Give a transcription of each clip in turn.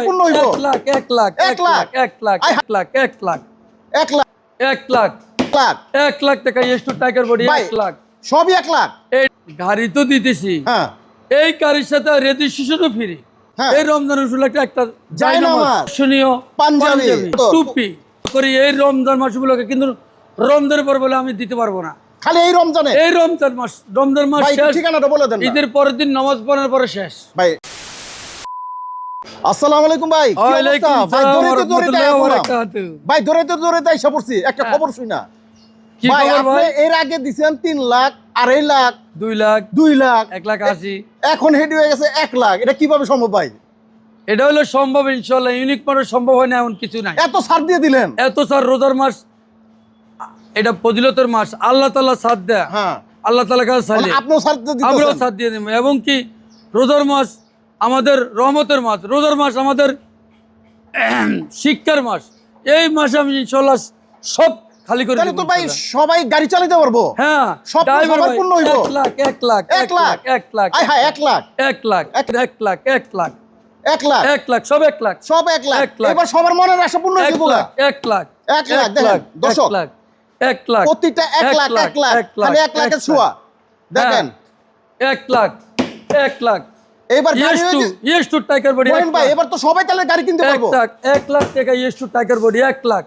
পূর্ণ হইব 1 লাখ 1 লাখ 1 লাখ 1 লাখ 1 লাখ 1 লাখ 1 লাখ 1 লাখ 1 লাখ টাকা এস্টু টাইগার বডি 1 লাখ সবই 1 লাখ। এই গাড়ি তো দিতেছি, হ্যাঁ এই গাড়ির সাথে রেজিস্ট্রেশনও ফ্রি। হ্যাঁ। এই রমজানের উপলক্ষে একটা জায়নামাজ, শুনিও পাঞ্জাবি, টুপি করি এই রমজান মাসগুলোকে, কিন্তু রমজানের পর বলে আমি দিতে পারবো না। খালি এই রমজানে এই রমজান মাস ভাই শেষ, ঠিকানাটা বলে দেন না। ঈদের পরের দিন নামাজ পড়ার পরে শেষ। ভাই আসসালামু আলাইকুম ভাই, কি ওয়ালাইকুম অবস্থা? ভাই আসসালাম ওয়া দৌড়াইতে রাহমাতুল্লাহি ওয়া আইলাম। বারাকাতুহু। ভাই দৌড়াইতে আইসা পড়ছি, একটা খবর শুই না। কি ভাই খবর আপনি ভাই? এর আগে দিছেন 3 লাখ, 2.5 লাখ, 2 লাখ 2 লাখ, 1 লাখ 80। এখন হেড হয়ে গেছে 1 লাখ। এটা কিভাবে সম্ভব ভাই? এটা হলো সম্ভব ইনশাআল্লাহ, ইউনিক মানুষ সম্ভব হয় না এমন কিছু নাই। এত ছাড় দিয়ে দিলেন। এত স্যার রোজার মাস, এটা ফজিলতের মাস, আল্লাহ তাআলা সাথ দেয়। হ্যাঁ আল্লাহ তাআলা কাছে চাইলে আপনিও ছাড় দিয়ে আমরাও দিতেছেন। সাথ দিয়ে দেব। এবং কি রোজার মাস আমাদের রহমতের মাস, রোজার মাস আমাদের শিক্ষার মাস। এই মাসে আমি ইনশাআল্লাহ সব খালি করে তাহলে দেব তো ভাই ইনশাআল্লাহ। সবাই গাড়ি চালাতে পারবো। হ্যাঁ সব ড্রাইভার সবার ভাই, পূর্ণ হইব। 1 লাখ 1 লাখ 1 লাখ 1 লাখ আয় হায় 1 লাখ 1 লাখ 1 লাখ 1 লাখ 1 লাখ 1 লাখ সব 1 লাখ সব 1 লাখ। 1 লাখ। এবার সবার মনের আশা পূর্ণ হয়ে 1 যাবো। লাখ 1 লাখ 1 লাখ দেখেন দর্শক, 1 লাখ 1 লাখ প্রত্যেকটা 1 লাখ 1 লাখ খালি 1 লাখের ছোঁয়া দেখেন। 1 লাখ 1 লাখ এবার গাড়ি হয়েছে yes to tiger body Mohin ভাই, এবার তো সবাই তাহলে গাড়ি কিনতে পারবো। 1 লাখ টাকা yes to tiger body 1 lakh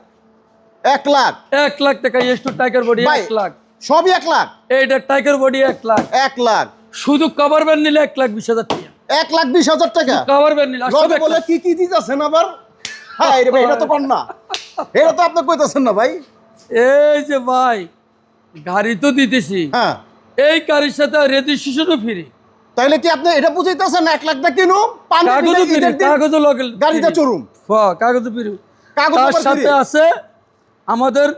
1 lakh 1 lakh টাকা ইয়েস টু টাইগার বডি ভাই 1 লাখ সবই 1 লাখ। এইটা টাইগার বডি 1 লাখ 1 লাখ শুধু কভার ব্যান্ড নিলে 1 লাখ 20,000 টাকা। 1,20,000 টাকা কভার ব্যান্ড নিলে সব লগে 1 বলে লাখ। কি দিতেছেন আবার? হ্যাঁ রে ভাই, এটা তো পান না, এটা তো আপনি কইতাছেন না ভাই। এই যে ভাই গাড়ি তো দিতেছি, হ্যাঁ এই গাড়ির সাথে রেজিস্ট্রেশনও ফ্রি। তাইলে কি আপনি এটা বুঝাইতেছেন 1 লাখ টাকা কিনুম, পানি কাগজও দিলে ফ্রি, ঈদের দিন কাগজও লগে গাড়িতে চড়ুম, কাগজও ফ্রি। কাগজ তার আবার সাথে free। আছে আমাদের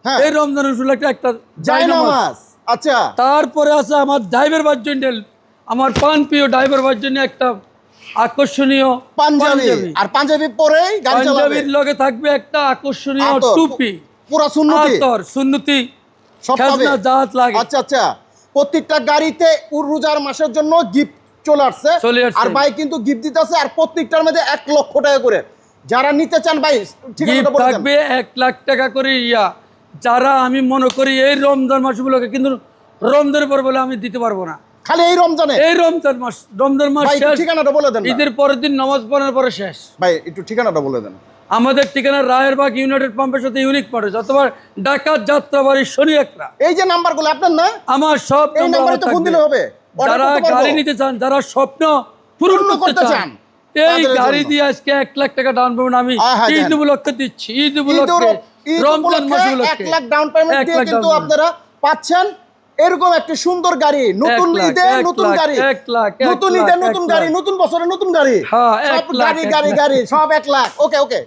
হ্যাঁ এই রমজানের উপলক্ষে একটা জায়নামাজ। জায়নামাজ। আচ্ছা তারপরে আছে আমার ড্রাইভার ভাইয়ের জন্য, আমার পান প্রিয় ড্রাইভার ভাইয়ের জন্য একটা আকর্ষণীয় পাঞ্জাবি, আর পাঞ্জাবি পরেই গাড়ি চালাবে। পাঞ্জাবির লগে থাকবে একটা আকর্ষণীয় আতর, টুপি, পুরা সুন্নতি আতর সুন্নতি সব পাবে। খেজনা জাত লাগে। আচ্ছা আচ্ছা, প্রত্যেকটা গাড়িতে রোজার মাসের জন্য গিফট চলে আসছে। আর ভাই কিন্তু গিফট দিতেছে, আর প্রত্যেকটার মধ্যে 1 লক্ষ টাকা করে। যারা নিতে চান ভাই ঠিক গিফট আছে থাকবে 1 লাখ টাকা করে। যারা আমি মনে করি এই রমজান মাসগুলোকে, কিন্তু রমজানের পর বলে আমি দিতে পারবো না। খালি এই রমজানে এই রমজান মাস ভাই শেষ, ঠিকানাটা বলে দেন না। ঈদের পরের দিন নামাজ পড়ার পরে শেষ। ভাই একটু ঠিকানাটা বলে দেন। আমাদের ঠিকানা রায়েরবাগ ইউনাইটেড পাম্পের সাথে ইউনিক পার্টিস, অথবা ডাকাত যাত্রাবাড়ি শনি একরা। এই যে নাম্বারগুলো আপনার না, আমার সব এই নাম্বারে তো ফোন দিলে হবে। অর্ডার যারা করতে পারবো। গাড়ি নিতে চান, যারা স্বপ্ন পূরণ করতে চান, এই তাদের গাড়ি জন্য। দিয়ে আজকে 1 লাখ টাকা ডাউন পেমেন্ট আমি হ্যাঁ, ঈদ দেন। উপলক্ষে দিচ্ছি। ঈদ ঈদ উপলক্ষে রমজান মাস উপলক্ষে উপলক্ষে 1 লাখ ডাউন পেমেন্ট 1 দিয়ে লাখ কিন্তু down payment। আপনারা পাচ্ছেন এরকম একটা সুন্দর গাড়ি। নতুন 1 লাখ, ঈদে 1 নতুন লাখ, গাড়ি, 1 লাখ, 1 নতুন লাখ, ঈদে 1 নতুন লাখ। গাড়ি, নতুন বছরে নতুন গাড়ি। হ্যাঁ, সব 1 লাখ, গাড়ি 1 গাড়ি লাখ। গাড়ি সব 1 লাখ। ওকে ওকে।